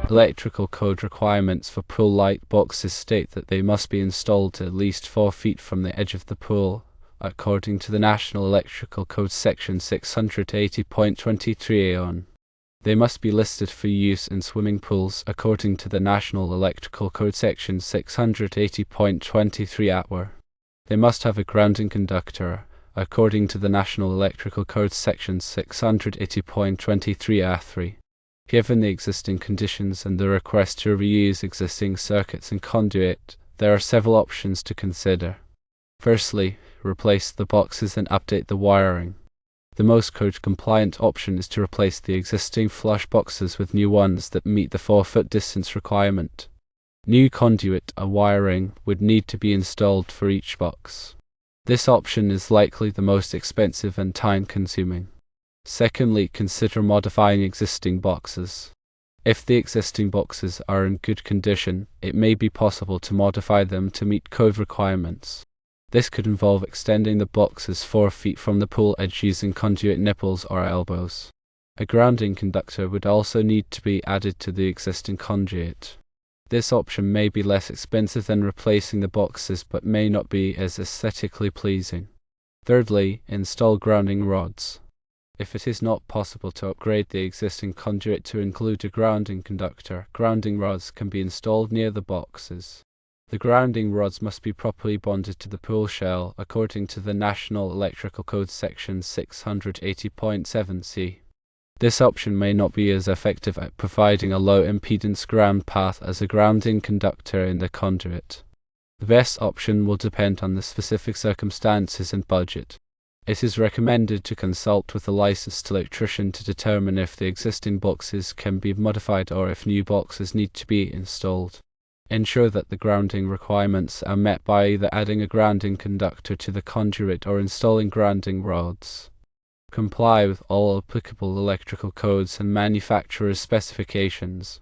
Electrical code requirements for pool light boxes state that they must be installed at least 4 feet from the edge of the pool, according to the National Electrical Code Section 680.23 on. They must be listed for use in swimming pools, according to the National Electrical Code Section 680.23 at. They must have a grounding conductor, according to the National Electrical Code Section 680.23 A3. Given the existing conditions and the request to reuse existing circuits and conduit, there are several options to consider. Firstly, replace the boxes and update the wiring. The most code-compliant option is to replace the existing flush boxes with new ones that meet the 4-foot distance requirement. New conduit or wiring would need to be installed for each box. This option is likely the most expensive and time-consuming. Secondly, consider modifying existing boxes. If the existing boxes are in good condition, it may be possible to modify them to meet code requirements. This could involve extending the boxes 4 feet from the pool edge using conduit nipples or elbows. A grounding conductor would also need to be added to the existing conduit. This option may be less expensive than replacing the boxes but may not be as aesthetically pleasing. Thirdly, install grounding rods. If it is not possible to upgrade the existing conduit to include a grounding conductor, grounding rods can be installed near the boxes. The grounding rods must be properly bonded to the pool shell according to the National Electrical Code Section 680.7c. This option may not be as effective at providing a low impedance ground path as a grounding conductor in the conduit. The best option will depend on the specific circumstances and budget. It is recommended to consult with a licensed electrician to determine if the existing boxes can be modified or if new boxes need to be installed. Ensure that the grounding requirements are met by either adding a grounding conductor to the conduit or installing grounding rods. Comply with all applicable electrical codes and manufacturer's specifications.